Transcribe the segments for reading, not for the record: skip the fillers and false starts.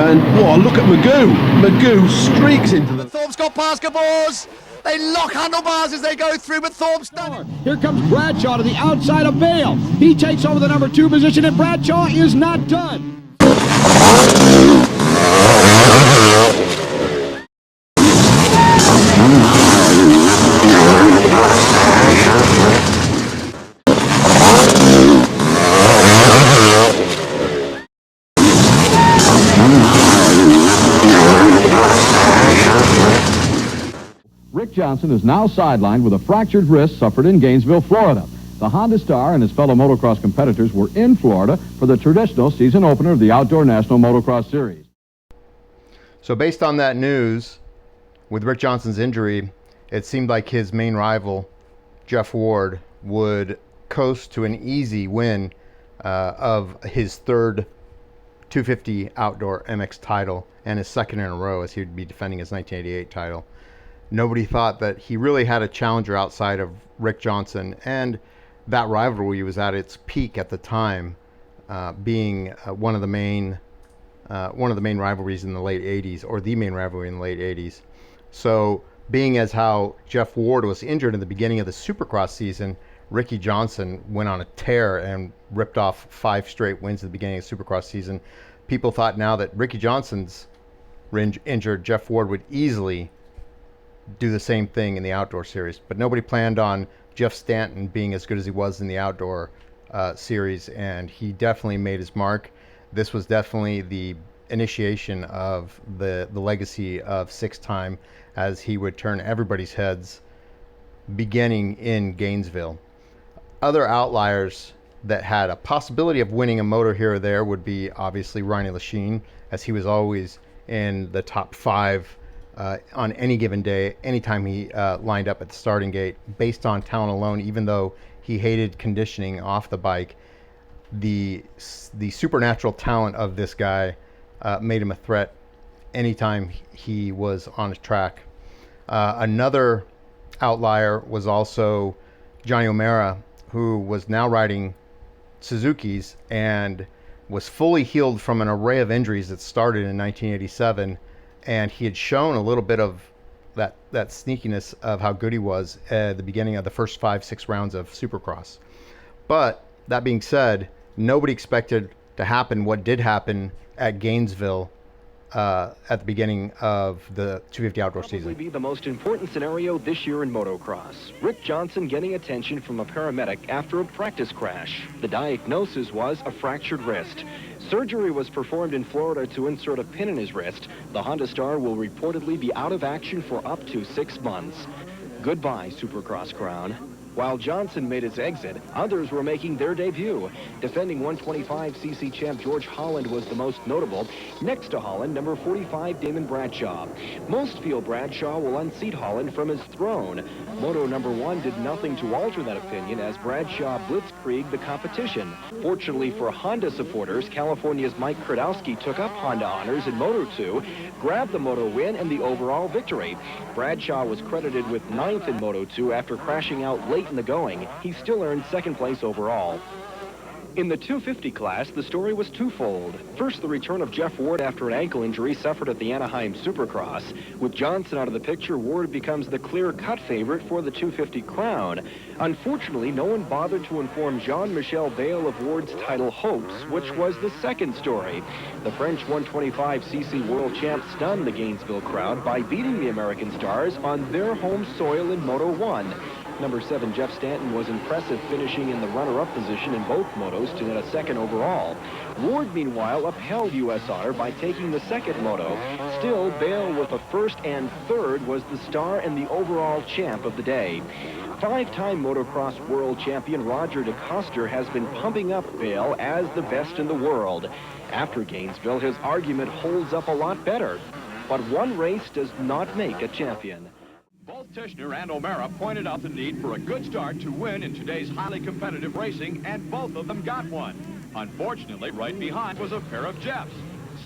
And whoa, look at Magoo. Magoo streaks into the... Thorpe's got basketballs. They lock handlebars as they go through, but Thorpe's done. Here comes Bradshaw to the outside of Bale. He takes over the number 2 position, and Bradshaw is not done. Rick Johnson is now sidelined with a fractured wrist suffered in Gainesville, Florida. The Honda star and his fellow motocross competitors were in Florida for the traditional season opener of the Outdoor National Motocross Series. So based on that news, with Rick Johnson's injury, it seemed like his main rival, Jeff Ward, would coast to an easy win of his third 250 outdoor MX title and his second in a row, as he would be defending his 1988 title. Nobody thought that he really had a challenger outside of Rick Johnson, and that rivalry was at its peak at the time, being one of the main rivalries in the late 80s, or the main rivalry in the late 80s. So being as how Jeff Ward was injured in the beginning of the Supercross season, Ricky Johnson went on a tear and ripped off 5 straight wins at the beginning of the Supercross season. People thought now that Ricky Johnson's injured, Jeff Ward would easily do the same thing in the outdoor series, but nobody planned on Jeff Stanton being as good as he was in the outdoor series, and he definitely made his mark. This was definitely the initiation of the legacy of 6-time, as he would turn everybody's heads beginning in Gainesville. Other outliers that had a possibility of winning a moto here or there would be obviously Ronnie Lachine, as he was always in the top 5 on any given day, anytime he lined up at the starting gate, based on talent alone. Even though he hated conditioning off the bike, the supernatural talent of this guy made him a threat anytime he was on a track. Another outlier was also Johnny O'Mara, who was now riding Suzuki's and was fully healed from an array of injuries that started in 1987. And he had shown a little bit of that sneakiness of how good he was at the beginning of the first 5-6 rounds of Supercross. But that being said, nobody expected to happen what did happen at Gainesville at the beginning of the 250 outdoor season. Probably be the most important scenario this year in motocross. Rick Johnson getting attention from a paramedic after a practice crash. The diagnosis was a fractured wrist. Surgery was performed in Florida to insert a pin in his wrist. The Honda star will reportedly be out of action for up to 6 months. Goodbye, Supercross crown. While Johnson made his exit, others were making their debut. Defending 125cc champ George Holland was the most notable. Next to Holland, number 45, Damon Bradshaw. Most feel Bradshaw will unseat Holland from his throne. Moto number 1 did nothing to alter that opinion as Bradshaw blitzkrieged the competition. Fortunately for Honda supporters, California's Mike Kradowski took up Honda honors in Moto 2, grabbed the Moto win and the overall victory. Bradshaw was credited with 9th in Moto 2 after crashing out late in the going. He still earned 2nd place overall. In the 250 class, the story was twofold. First, the return of Jeff Ward after an ankle injury suffered at the Anaheim Supercross. With Johnson out of the picture, Ward becomes the clear-cut favorite for the 250 crown. Unfortunately, no one bothered to inform Jean-Michel Bale of Ward's title hopes, which was the second story. The French 125cc world champ stunned the Gainesville crowd by beating the American stars on their home soil in Moto 1. Number 7, Jeff Stanton, was impressive, finishing in the runner-up position in both motos to net a 2nd overall. Ward, meanwhile, upheld U.S. honor by taking the 2nd moto. Still, Bale with the 1st and 3rd was the star and the overall champ of the day. 5-time motocross world champion Roger DeCoster has been pumping up Bale as the best in the world. After Gainesville, his argument holds up a lot better. But one race does not make a champion. Both Tishner and O'Mara pointed out the need for a good start to win in today's highly competitive racing, and both of them got one. Unfortunately, right behind was a pair of Jeffs,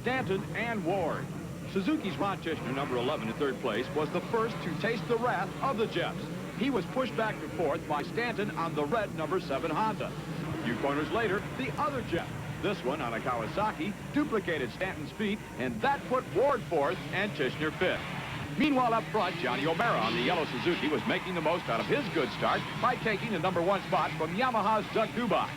Stanton and Ward. Suzuki's Ron Tishner, number 11 in 3rd place, was the first to taste the wrath of the Jeffs. He was pushed back to 4th by Stanton on the red number 7 Honda. A few corners later, the other Jeff, This one on a Kawasaki duplicated Stanton's feat, and that put Ward fourth and Tishner fifth. Meanwhile, up front, Johnny O'Mara on the yellow Suzuki was making the most out of his good start by taking the #1 spot from Yamaha's Doug Dubach.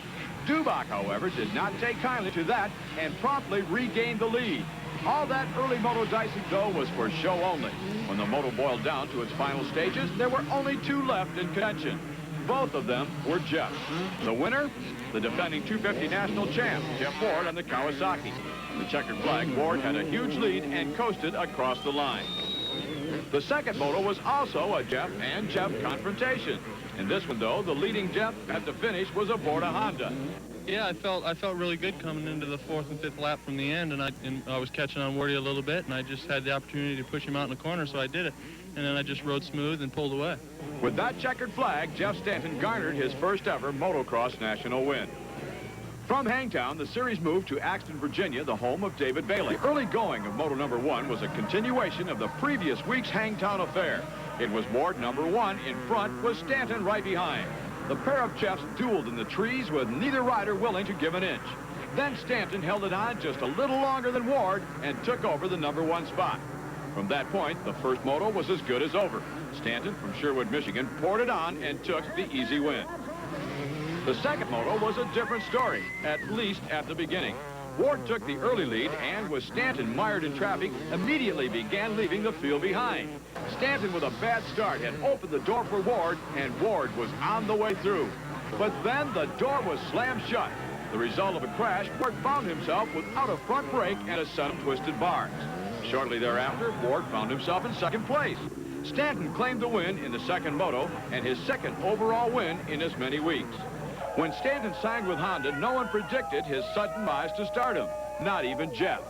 Dubach, however, did not take kindly to that and promptly regained the lead. All that early moto dicing, though, was for show only. When the moto boiled down to its final stages, there were only 2 left in contention. Both of them were Jeff's. The winner, the defending 250 national champ, Jeff Ward on the Kawasaki. The checkered flag, Ward had a huge lead and coasted across the line. The second moto was also a Jeff and Jeff confrontation. In this one, though, the leading Jeff at the finish was aboard a Honda. Yeah, I felt really good coming into the 4th and 5th lap from the end, and I was catching on Wardy a little bit, and I just had the opportunity to push him out in the corner, so I did it. And then I just rode smooth and pulled away. With that checkered flag, Jeff Stanton garnered his first ever motocross national win. From Hangtown, the series moved to Axton, Virginia, the home of David Bailey. The early going of Moto #1 was a continuation of the previous week's Hangtown affair. It was Ward #1 in front, with Stanton right behind. The pair of Jeffs dueled in the trees with neither rider willing to give an inch. Then Stanton held it on just a little longer than Ward and took over the #1 spot. From that point, the first moto was as good as over. Stanton from Sherwood, Michigan poured it on and took the easy win. The second moto was a different story, at least at the beginning. Ward took the early lead and, with Stanton mired in traffic, immediately began leaving the field behind. Stanton, with a bad start, had opened the door for Ward, and Ward was on the way through. But then the door was slammed shut. The result of a crash, Ward found himself without a front brake and a set of twisted bars. Shortly thereafter, Ward found himself in second place. Stanton claimed the win in the second moto and his second overall win in as many weeks. When Stanton signed with Honda, no one predicted his sudden rise to stardom, not even Jeff.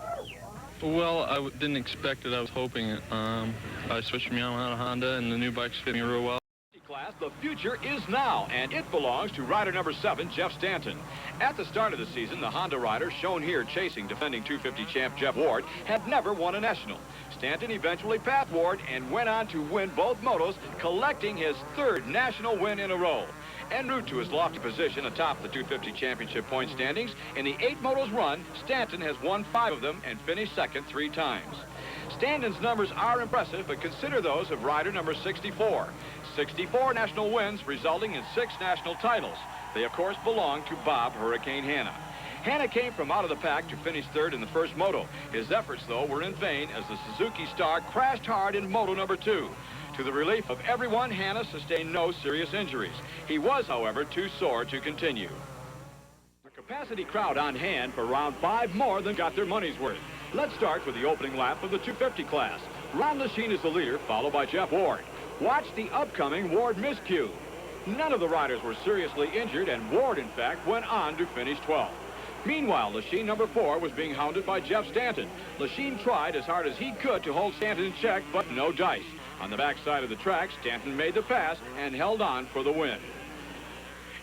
Well, I didn't expect it. I was hoping it. I switched from Yamaha to Honda, and the new bikes fit me real well. Class, the future is now, and it belongs to rider #7, Jeff Stanton. At the start of the season, the Honda rider, shown here chasing defending 250 champ Jeff Ward, had never won a national. Stanton eventually passed Ward and went on to win both motos, collecting his 3rd national win in a row. En route to his lofty position atop the 250 championship point standings, in the 8 motos run, Stanton has won 5 of them and finished second 3 times. Stanton's numbers are impressive, but consider those of rider #64. 64 national wins, resulting in 6 national titles. They, of course, belong to Bob Hurricane Hanna. Hanna came from out of the pack to finish 3rd in the first moto. His efforts, though, were in vain as the Suzuki star crashed hard in moto #2. To the relief of everyone, Hanna sustained no serious injuries. He was, however, too sore to continue. A capacity crowd on hand for round 5 more than got their money's worth. Let's start with the opening lap of the 250 class. Ron Lechien is the leader, followed by Jeff Ward. Watch the upcoming Ward miscue. None of the riders were seriously injured, and Ward, in fact, went on to finish 12th. Meanwhile, Lechien #4 was being hounded by Jeff Stanton. Lechien tried as hard as he could to hold Stanton in check, but no dice. On the backside of the track, Stanton made the pass and held on for the win.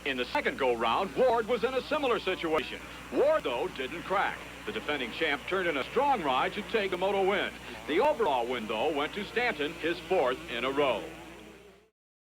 In the second go-round, Ward was in a similar situation. Ward, though, didn't crack. The defending champ turned in a strong ride to take a moto win. The overall win, though, went to Stanton, his 4th in a row.